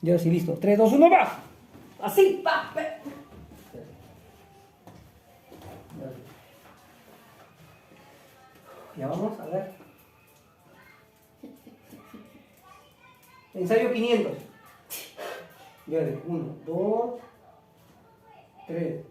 Yo sí, listo. 3, 2, 1, va. Así, va. Ya vamos a ver. Ensayo 500. 1, 2, 3.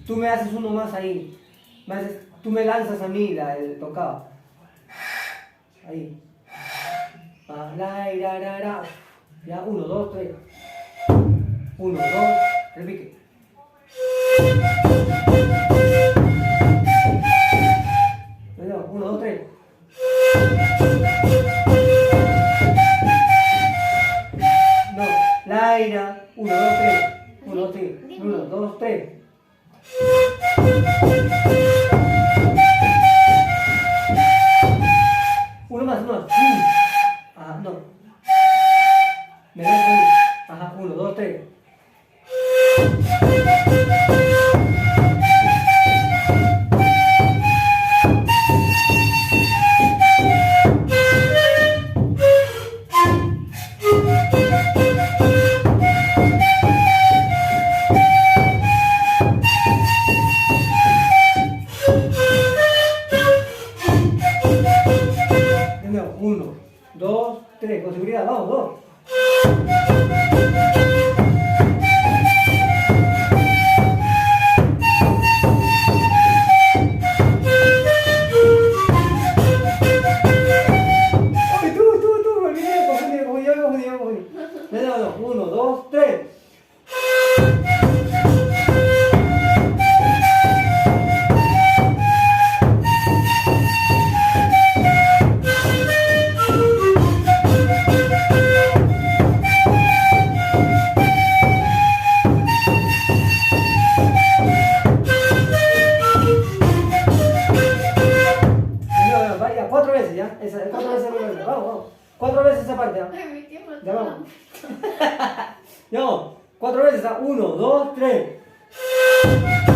Tú me haces uno más ahí. Tú me lanzas a mí el tocado. Ahí. Ya, 1, 2, 3. 1, 2, repite. 1, 2, 3. No, la ira. 1, 2, 3. 1, 2, 3. 1, 2, 3. Uno más. Ajá, no. Me das conmigo. Ajá, 1, 2, 3. De nuevo, 1, 2, 3. Con seguridad, vamos, 2. No. 1, 2, 3. Vaya, 4 veces ya. 4 veces. Vamos. 4 veces esa parte. Ya vamos. No, 4 veces. 1, 2, 3.